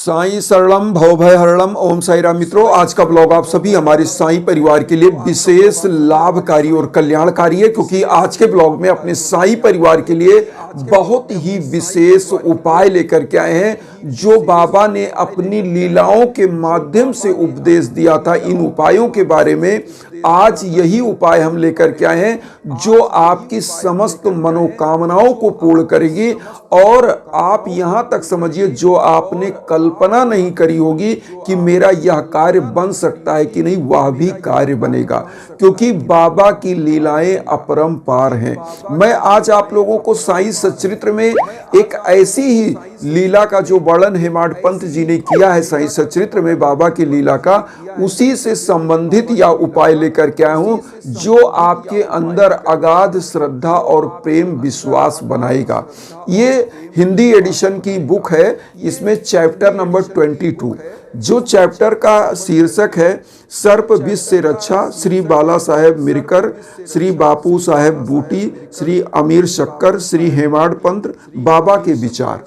साईं शरणम भवभय हरणम। ओम साई राम। मित्रों, आज का ब्लॉग आप सभी हमारे साईं परिवार के लिए विशेष लाभकारी और कल्याणकारी है, क्योंकि आज के ब्लॉग में अपने साईं परिवार के लिए बहुत ही विशेष उपाय लेकर के आए हैं, जो बाबा ने अपनी लीलाओं के माध्यम से उपदेश दिया था। इन उपायों के बारे में आज यही उपाय हम लेकर के आए हैं, जो आपकी समस्त मनोकामनाओं को पूर्ण करेगी। और आप यहां तक समझिए, जो आपने कल्पना नहीं करी होगी कि मेरा यह कार्य बन सकता है कि नहीं, वह भी कार्य बनेगा, क्योंकि बाबा की लीलाएं अपरंपार हैं। मैं आज आप लोगों को साईं सच्चरित्र में एक ऐसी ही लीला का जो वर्णन हेमाड पंत जी ने किया है साईं सच्चरित्र में बाबा की लीला का, उसी से संबंधित या उपाय लेकर के आया हूं, जो आपके अंदर अगाध श्रद्धा और प्रेम विश्वास बनाएगा। ये हिंदी एडिशन की बुक है। इसमें चैप्टर नंबर 22, जो चैप्टर का शीर्षक है सर्प विष से रक्षा, श्री बाला साहेब मिरकर, श्री बापू साहेब बूटी, श्री अमीर शक्कर, श्री हेमाड पंत, बाबा के विचार।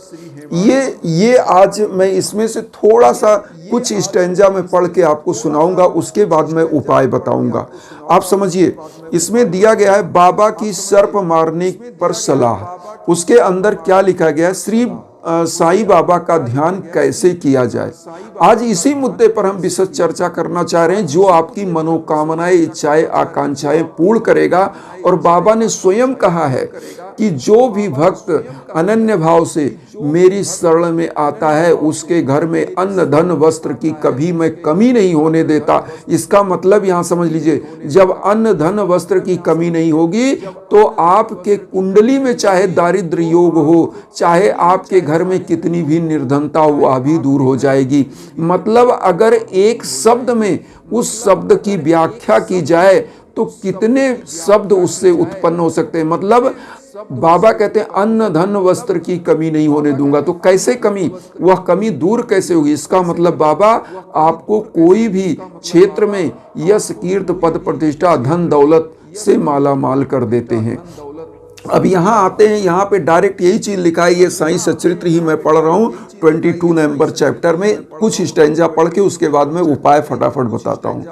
ये आज मैं इसमें से थोड़ा सा कुछ स्टैंजा में पढ़ के आपको सुनाऊंगा, उसके बाद मैं उपाय बताऊंगा। आप समझिए, इसमें दिया गया है बाबा की सर्प मारने पर सलाह। उसके अंदर क्या लिखा गया है, श्री साईं बाबा का ध्यान कैसे किया जाए। आज इसी मुद्दे पर हम विशद चर्चा करना चाह रहे हैं, जो आपकी मनोकामनाएं, इच्छाएं, आकांक्षाएं पूर्ण करेगा। और बाबा ने स्वयं कहा है कि जो भी भक्त अनन्य भाव से मेरी शरण में आता है, उसके घर में अन्न धन वस्त्र की कभी मैं कमी नहीं होने देता। इसका मतलब यहां समझ लीजिए, जब अन्न धन वस्त्र की कमी नहीं होगी तो आपके कुंडली में चाहे दारिद्र योग हो, चाहे आपके घर में कितनी भी निर्धनता हो, वह भी दूर हो जाएगी। मतलब अगर एक शब्द में उस शब्द की व्याख्या की जाए तो कितने शब्द उससे उत्पन्न हो सकते हैं। मतलब बाबा कहते हैं अन्न धन वस्त्र की कमी नहीं होने दूंगा। तो कैसे कमी, वह कमी दूर कैसे होगी? इसका मतलब बाबा आपको कोई भी क्षेत्र में यश कीर्ति पद प्रतिष्ठा धन दौलत से माला माल कर देते हैं। अब यहाँ आते हैं, यहाँ पे डायरेक्ट यही चीज लिखा है। ये साईं सच्चरित्र ही मैं पढ़ रहा हूँ 22 नंबर चैप्टर में, कुछ स्टैंजा पढ़ के उसके बाद में उपाय फटाफट बताता हूँ।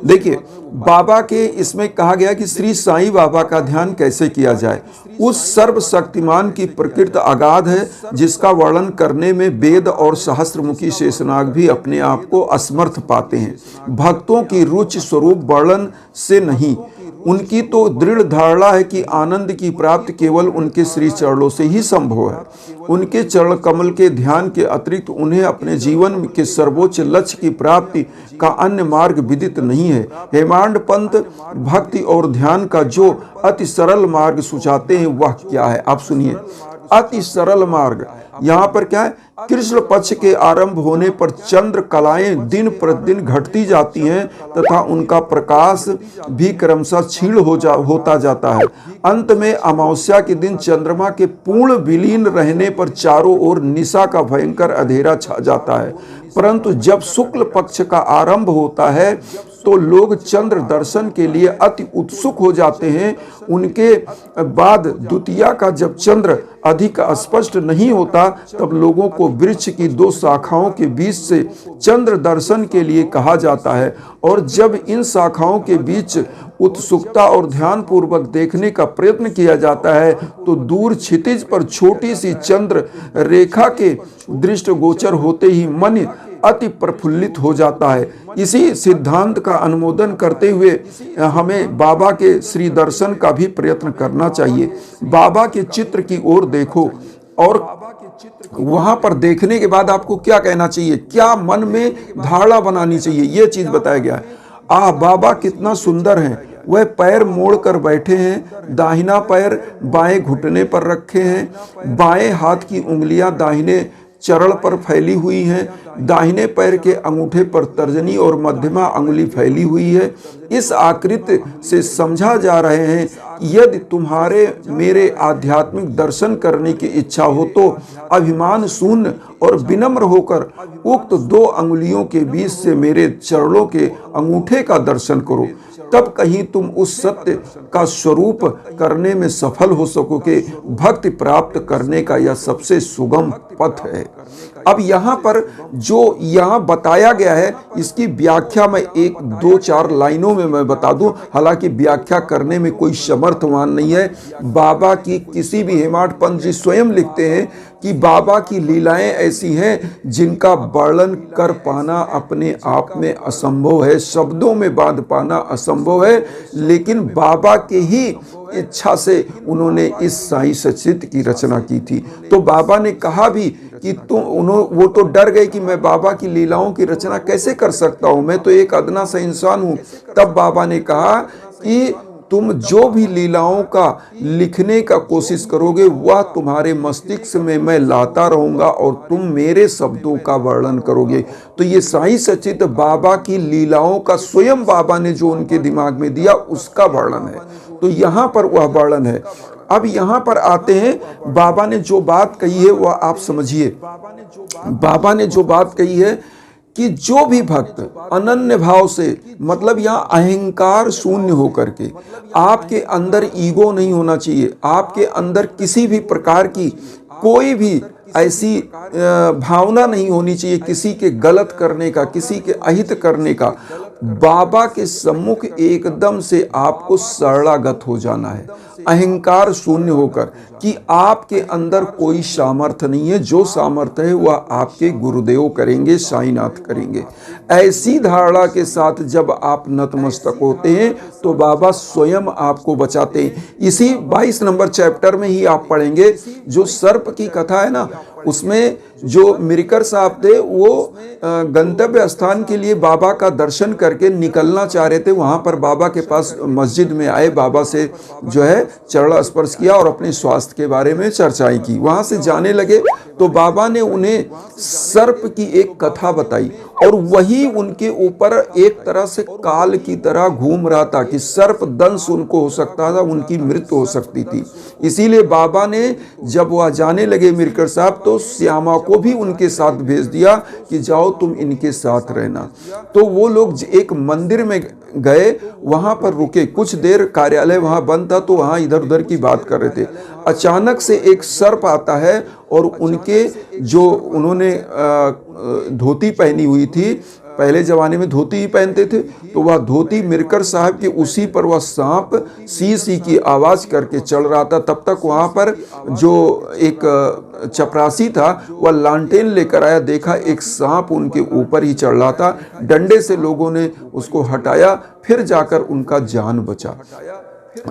देखिए, बाबा के इसमें कहा गया कि श्री साईं बाबा का ध्यान कैसे किया जाए। उस सर्वशक्तिमान की प्रकृति अगाध है, जिसका वर्णन करने में वेद और सहस्त्रमुखी शेषनाग भी अपने आप को असमर्थ पाते हैं। भक्तों की रुचि स्वरूप वर्णन से नहीं, उनकी तो दृढ़ धारणा है कि आनंद की प्राप्ति केवल उनके श्री चरणों से ही संभव है। उनके चरण कमल के ध्यान के अतिरिक्त उन्हें अपने जीवन के सर्वोच्च लक्ष्य की प्राप्ति का अन्य मार्ग विदित नहीं है। हेमाड पंत भक्ति और ध्यान का जो अति सरल मार्ग सुझाते हैं, वह क्या है? आप सुनिए, अति सरल मार्ग। यहाँ पर क्या है? कृष्ण पक्ष के आरंभ होने पर चंद्र कलाएं दिन प्रतिदिन घटती जाती हैं तथा उनका प्रकाश भी क्रमशः क्षीण होता जाता है। अंत में अमावस्या के दिन चंद्रमा के पूर्ण विलीन रहने पर चारों ओर निशा का भयंकर अंधेरा छा जाता है। परंतु जब शुक्ल पक्ष का आरंभ होता है तो लोग चंद्र दर्शन के लिए अति उत्सुक हो जाते हैं। उनके बाद द्वितीया का जब चंद्र अधिक स्पष्ट नहीं होता, तब लोगों को वृक्ष की दो शाखाओं के बीच से चंद्र दर्शन के लिए कहा जाता है। और जब इन शाखाओं के बीच उत्सुकता और ध्यान पूर्वक देखने का प्रयत्न किया जाता है, तो दूर क्षितिज पर छोटी सी चंद्र रेखा के दृष्टिगोचर होते ही मन अति प्रफुल्लित हो जाता है। इसी सिद्धांत का अनुमोदन करते हुए हमें बाबा के श्री दर्शन का भी प्रयत्न करना चाहिए। बाबा के चित्र की ओर देखो और वहां पर देखने के बाद आपको क्या कहना चाहिए, क्या मन में धारणा बनानी चाहिए, ये चीज बताया गया है। बाबा कितना सुंदर है। वह पैर मोड़ कर बैठे हैं, दाहिना पैर बाएं घुटने पर रखे हैं, बाएं हाथ की उंगलियां दाहिने चरण पर फैली हुई हैं, दाहिने पैर के अंगूठे पर तर्जनी और मध्यमा अंगुली फैली हुई है। इस आकृति से समझा जा रहे हैं, यदि तुम्हारे मेरे आध्यात्मिक दर्शन करने की इच्छा हो तो अभिमान शून्य और विनम्र होकर उक्त दो अंगुलियों के बीच से मेरे चरणों के अंगूठे का दर्शन करो। तब कहीं तुम उस सत्य का स्वरूप करने में सफल हो सकोगे। भक्ति प्राप्त करने का यह सबसे सुगम पथ है। अब यहाँ पर जो यहाँ बताया गया है, इसकी व्याख्या मैं एक दो चार लाइनों में मैं बता दूं, हालांकि व्याख्या करने में कोई समर्थवान नहीं है। बाबा की किसी भी, हेमाड पंत जी स्वयं लिखते हैं कि बाबा की लीलाएं ऐसी हैं जिनका वर्णन कर पाना अपने आप में असंभव है, शब्दों में बांध पाना असंभव है, लेकिन बाबा के ही इच्छा से उन्होंने इस साई सच्चित की रचना की थी। तो बाबा ने कहा भी कि वो तो डर गए कि मैं बाबा की लीलाओं की रचना कैसे कर सकता हूं, मैं तो एक अदना सा इंसान हूं। तब बाबा ने कहा कि तुम जो भी लीलाओं का लिखने का कोशिश करोगे वह तुम्हारे मस्तिष्क में मैं लाता रहूंगा और तुम मेरे शब्दों का वर्णन करोगे। तो ये साई सच्चित बाबा की लीलाओं का स्वयं बाबा ने जो उनके दिमाग में दिया उसका वर्णन है। तो यहाँ पर वह वर्णन है। अब यहाँ पर आते हैं, बाबा ने जो बात कही है वह आप समझिए। बाबा ने जो बात कही है कि जो भी भक्त अनन्य भाव से, मतलब यहाँ अहंकार शून्य होकर के, आपके अंदर ईगो नहीं होना चाहिए, आपके अंदर किसी भी प्रकार की कोई भी ऐसी भावना नहीं होनी चाहिए किसी के गलत करने का, किसी के अहित करने का। बाबा के सम्मुख एकदम से आपको शरणागत हो जाना है, अहंकार शून्य होकर, कि आपके अंदर कोई सामर्थ्य नहीं है, जो सामर्थ्य है वह आपके गुरुदेव करेंगे, साईनाथ करेंगे। ऐसी धारणा के साथ जब आप नतमस्तक होते हैं तो बाबा स्वयं आपको बचाते हैं। इसी 22 नंबर चैप्टर में ही आप पढ़ेंगे, जो सर्प की कथा है ना, उसमें जो मिरकर साहब थे वो गंतव्य स्थान के लिए बाबा का दर्शन करके निकलना चाह रहे थे। वहां पर बाबा के पास मस्जिद में आए, बाबा से जो है चरण स्पर्श किया और अपने स्वास्थ्य के बारे में चर्चाएं की। वहां से जाने लगे तो बाबा ने उन्हें सर्प की एक कथा बताई और वही उनके ऊपर एक तरह से काल की तरह घूम रहा था कि सर्प दंश उनको हो सकता था, उनकी मृत्यु हो सकती थी। इसीलिए बाबा ने जब वह जाने लगे मिरकर साहब, तो श्यामा को भी उनके साथ भेज दिया कि जाओ तुम इनके साथ रहना। तो वो लोग एक मंदिर में गए, वहां पर रुके कुछ देर, कार्यालय वहां बंद था तो वहां इधर उधर की बात कर रहे थे। अचानक से एक सर्प आता है और उनके जो उन्होंने धोती पहनी हुई थी, पहले जमाने में धोती ही पहनते थे, तो वह धोती मिरकर साहब के उसी पर वह सांप सी सी की आवाज करके चल रहा था। तब तक वहां पर जो एक चपरासी था वह लालटेन लेकर आया, देखा एक सांप उनके ऊपर ही चढ़ रहा था। डंडे से लोगों ने उसको हटाया, फिर जाकर उनका जान बचा।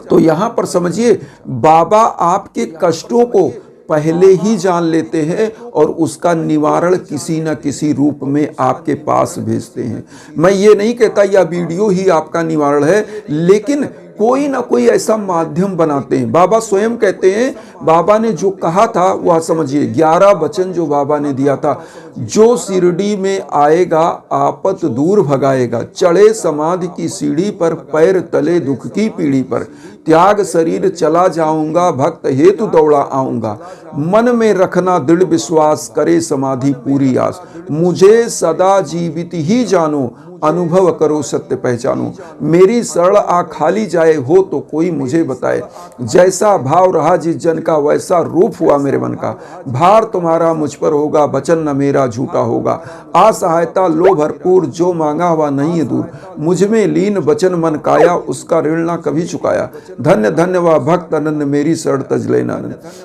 तो यहाँ पर समझिए, बाबा आपके कष्टों को पहले ही जान लेते हैं और उसका निवारण किसी न किसी रूप में आपके पास भेजते हैं। मैं ये नहीं कहता यह वीडियो ही आपका निवारण है, लेकिन कोई ना कोई ऐसा माध्यम बनाते हैं। बाबा स्वयं कहते हैं, बाबा ने जो कहा था वह समझिए, 11 वचन जो बाबा ने दिया था, जो शिरडी में आएगा आपत दूर भगाएगा, चढ़े समाधि की सीढ़ी पर, पैर तले दुख की पीढ़ी पर, त्याग शरीर चला जाऊंगा, भक्त हेतु दौड़ा आऊंगा, मन में रखना दृढ़ विश्वास, करे समाधि पूरी आस, मुझे सदा जीवित ही जानो, अनुभव करो सत्य पहचानो, मेरी शरण आ खाली जाए हो तो कोई मुझे बताए, जैसा भाव रहा जिस जन का वैसा रूप हुआ मेरे मन का, भार तुम्हारा मुझ पर होगा, वचन न मेरा झूठा होगा, असहायता लो भरपूर, जो मांगा हुआ नहीं है दूर, मुझ में लीन वचन मन काया, उसका ऋण ना कभी चुकाया, धन्य धन्य वह भक्त अनन्य, मेरी शरण तज लेना।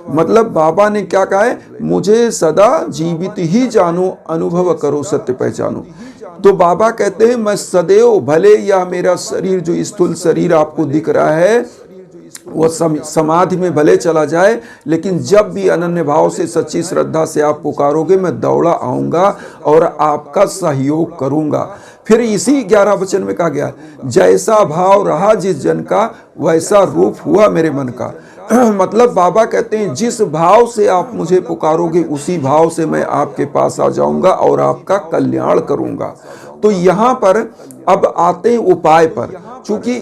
मतलब बाबा ने क्या कहा है, मुझे सदा जीवित ही जानो, अनुभव करो सत्य पहचानो। तो बाबा कहते हैं, मैं सदैव, भले या मेरा शरीर जो स्थूल शरीर आपको दिख रहा है वो समाधि में भले चला जाए, लेकिन जब भी अनन्य भाव से सच्ची श्रद्धा से आप पुकारोगे, मैं दौड़ा आऊंगा और आपका सहयोग करूंगा। फिर इसी 11 वचन में कहा गया, जैसा भाव रहा जिस जन का वैसा रूप हुआ मेरे मन का। मतलब बाबा कहते हैं, जिस भाव से आप मुझे पुकारोगे उसी भाव से मैं आपके पास आ जाऊंगा और आपका कल्याण करूंगा। तो यहाँ पर अब आते हैं उपाय पर। चूंकि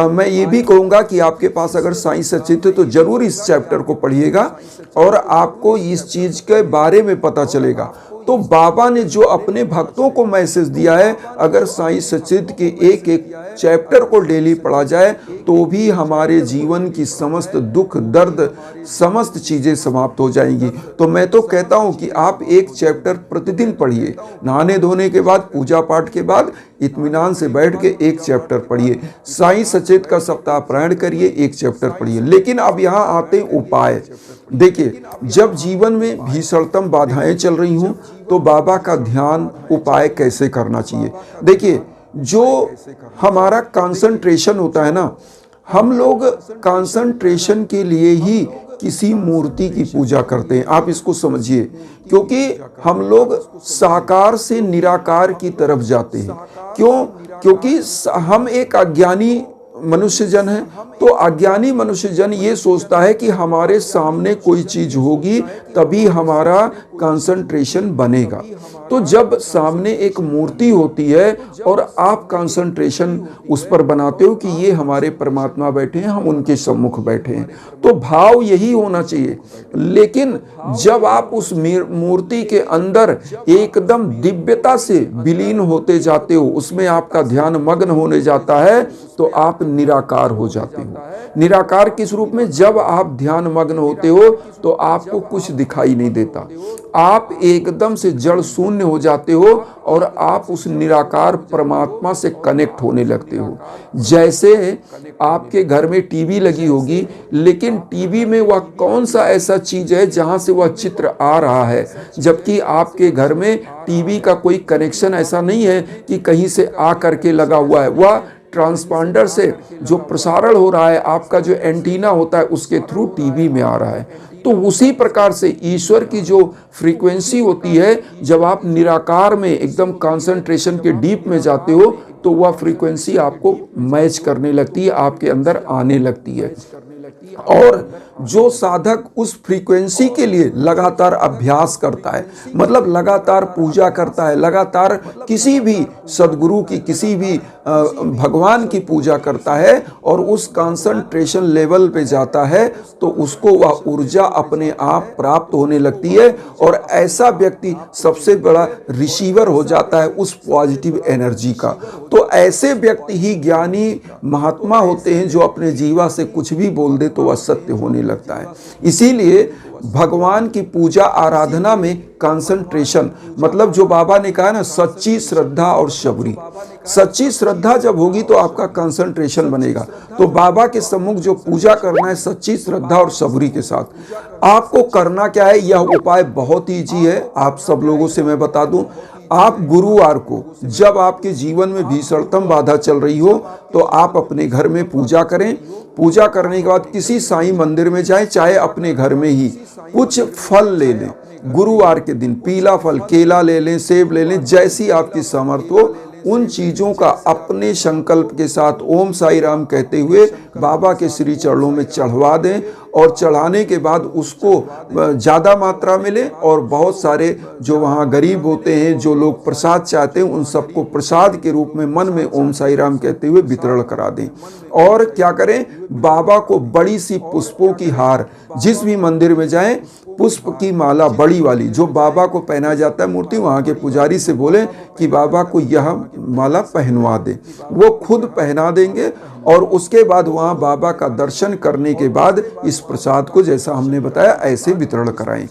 मैं ये भी कहूँगा कि आपके पास अगर साई सच्चित है तो जरूर इस चैप्टर को पढ़िएगा और आपको इस चीज के बारे में पता चलेगा। तो बाबा ने जो अपने भक्तों को मैसेज दिया है, अगर साईं सच्चिद के एक एक चैप्टर को डेली पढ़ा जाए तो भी हमारे जीवन की समस्त दुख दर्द समस्त चीजें समाप्त हो जाएंगी। तो मैं तो कहता हूं कि आप एक चैप्टर प्रतिदिन पढ़िए, नहाने धोने के बाद, पूजा पाठ के बाद इत्मीनान से बैठ के एक चैप्टर पढ़िए। साईं सचेत का सप्ताह पारायण करिए, एक चैप्टर पढ़िए। लेकिन अब यहाँ आते हैं उपाय। देखिए, जब जीवन में भीषणतम बाधाएं चल रही हों तो बाबा का ध्यान उपाय कैसे करना चाहिए। देखिए, जो हमारा कंसंट्रेशन होता है ना, हम लोग कंसंट्रेशन के लिए ही किसी मूर्ति की पूजा करते हैं। आप इसको समझिए, क्योंकि हम लोग साकार से निराकार की तरफ जाते हैं। क्यों? क्योंकि हम एक अज्ञानी मनुष्य जन है। तो अज्ञानी मनुष्य जन ये सोचता है कि हमारे सामने कोई चीज होगी तभी हमारा कंसंट्रेशन बनेगा। तो जब सामने एक मूर्ति होती है और आप कंसंट्रेशन उस पर बनाते हो कि ये हमारे परमात्मा बैठे हैं, हम उनके सम्मुख बैठे हैं, तो भाव यही होना चाहिए। लेकिन जब आप उस मूर्ति के अंदर एकदम दिव्यता से विलीन होते जाते हो, उसमें आपका ध्यान मग्न होने जाता है, तो आप निराकार हो जाते हो। निराकार किस रूप में? जब आप ध्यान मग्न होते हो तो आपको कुछ दिखाई नहीं देता, आप एकदम से जड़ शून्य हो जाते हो और आप उस निराकार परमात्मा से कनेक्ट होने लगते हो। जैसे आपके घर में टीवी लगी होगी, लेकिन टीवी में वह कौन सा ऐसा चीज है जहां से वह चित्र आ रहा है, जबकि आपके घर में टीवी का कोई कनेक्शन ऐसा नहीं है कि कहीं से आ करके लगा हुआ है। वह ट्रांसपांडर से जो प्रसारण हो रहा है, आपका जो एंटीना होता है उसके थ्रू टीवी में आ रहा है। तो उसी प्रकार से ईश्वर की जो फ्रीक्वेंसी होती है, जब आप निराकार में एकदम कंसंट्रेशन के डीप में जाते हो तो वह फ्रीक्वेंसी आपको मैच करने लगती है, आपके अंदर आने लगती है। और जो साधक उस फ्रीक्वेंसी के लिए लगातार अभ्यास करता है, मतलब लगातार पूजा करता है, लगातार किसी भी सदगुरु की, किसी भी भगवान की पूजा करता है और उस कंसंट्रेशन लेवल पे जाता है, तो उसको वह ऊर्जा अपने आप प्राप्त होने लगती है और ऐसा व्यक्ति सबसे बड़ा रिसीवर हो जाता है उस पॉजिटिव एनर्जी का। तो ऐसे व्यक्ति ही ज्ञानी महात्मा होते हैं, जो अपने जीवा से कुछ भी बोल दे तो वह सत्य होने लगता है। इसीलिए भगवान की पूजा आराधना में कंसंट्रेशन, मतलब जो बाबा ने कहा ना, सच्ची श्रद्धा और शबरी। सच्ची श्रद्धा जब होगी तो आपका कंसंट्रेशन बनेगा। तो बाबा के सम्मुख जो पूजा करना है सच्ची श्रद्धा और शबरी के साथ। आपको करना क्या है? यह उपाय बहुत ईजी है, आप सब लोगों से मैं बता दूं। आप गुरुवार को, जब आपके जीवन में भीषणतम बाधा चल रही हो, तो आप अपने घर में पूजा करें। पूजा करने के बाद किसी साईं मंदिर में जाएं, चाहे अपने घर में ही कुछ फल ले लें। गुरुवार के दिन पीला फल, केला ले लें, सेब ले लें, जैसी आपकी सामर्थ्य हो उन चीजों का अपने संकल्प के साथ ओम साई राम कहते हुए बाबा के श्री चरणों में चढ़वा दें। और चढ़ाने के बाद उसको ज़्यादा मात्रा में लें और बहुत सारे जो वहाँ गरीब होते हैं, जो लोग प्रसाद चाहते हैं, उन सबको प्रसाद के रूप में मन में ओम साई राम कहते हुए वितरण करा दें। और क्या करें? बाबा को बड़ी सी पुष्पों की हार, जिस भी मंदिर में जाएं, पुष्प की माला बड़ी वाली जो बाबा को पहनाया जाता है मूर्ति, वहाँ के पुजारी से बोलें कि बाबा को यह माला पहनवा दे। वो खुद पहना देंगे और उसके बाद वहाँ बाबा का दर्शन करने के बाद इस प्रसाद को, जैसा हमने बताया, ऐसे वितरण कराएं।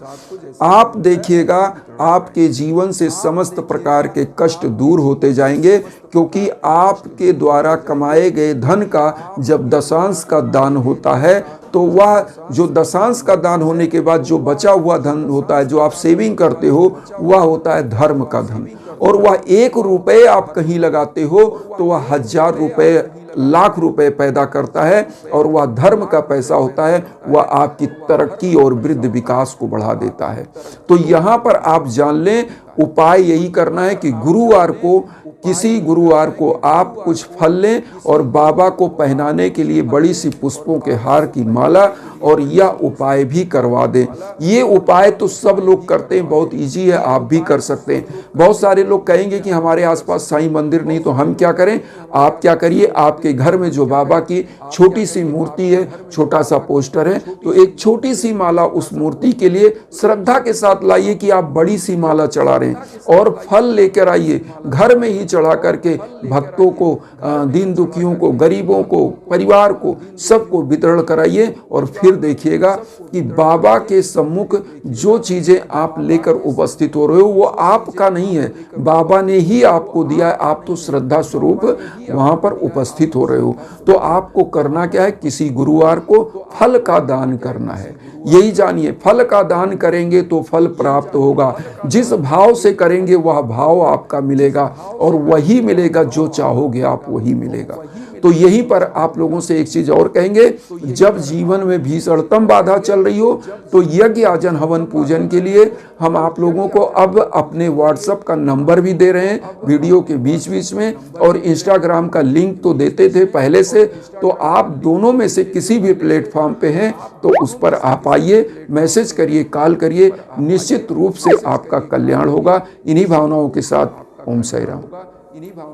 आप देखिएगा आपके जीवन से समस्त प्रकार के कष्ट दूर होते जाएंगे, क्योंकि आपके द्वारा कमाए गए धन का जब दशांश का दान होता है, तो वह जो दशांश का दान होने के बाद जो बचा हुआ धन होता है, जो आप सेविंग करते हो, वह होता है धर्म का धन। और वह 1 रुपए आप कहीं लगाते हो तो वह 1000 रुपए, लाख रुपए पैदा करता है। और वह धर्म का पैसा होता है, वह आपकी तरक्की और वृद्धि विकास को बढ़ा देता है। तो यहाँ पर आप जान लें, उपाय यही करना है कि गुरुवार को किसी गुरुवार को आप कुछ फल लें और बाबा को पहनाने के लिए बड़ी सी पुष्पों के हार की माला और यह उपाय भी करवा दें। ये उपाय तो सब लोग करते हैं, बहुत इजी है, आप भी कर सकते हैं। बहुत सारे लोग कहेंगे कि हमारे आसपास साईं मंदिर नहीं, तो हम क्या करें? आप क्या करिए, आपके घर में जो बाबा की छोटी सी मूर्ति है, छोटा सा पोस्टर है, तो एक छोटी सी माला उस मूर्ति के लिए श्रद्धा के साथ लाइए कि आप बड़ी सी माला चढ़ा रहे हैं, और फल लेकर आइए, घर में ही चढ़ा करके भक्तों को, दीन दुखियों को, गरीबों को, परिवार को, सबको वितरण कराइए। और फिर देखिएगा कि बाबा के सम्मुख जो चीजें आप लेकर उपस्थित हो रहे हो वो आपका नहीं है, बाबा ने ही आपको दिया है। आप तो श्रद्धा स्वरूप वहां पर उपस्थित हो रहे हो। तो आपको करना क्या है? किसी गुरुवार को फल का दान करना है। यही जानिए, फल का दान करेंगे तो फल प्राप्त होगा। जिस भाव से करेंगे वह भाव आपका मिलेगा, और वही मिलेगा जो चाहोगे आप, वही मिलेगा। तो यहीं पर आप लोगों से एक चीज और कहेंगे, जब जीवन में भीषणतम बाधा चल रही हो तो यज्ञ आजन हवन पूजन के लिए हम आप लोगों को अब अपने व्हाट्सएप का नंबर भी दे रहे हैं वीडियो के बीच बीच में, और इंस्टाग्राम का लिंक तो देते थे पहले से। तो आप दोनों में से किसी भी प्लेटफॉर्म पे हैं तो उस पर आप आइए, मैसेज करिए, कॉल करिए, निश्चित रूप से आपका कल्याण होगा। इन्हीं भावनाओं के साथ ओम साई राम।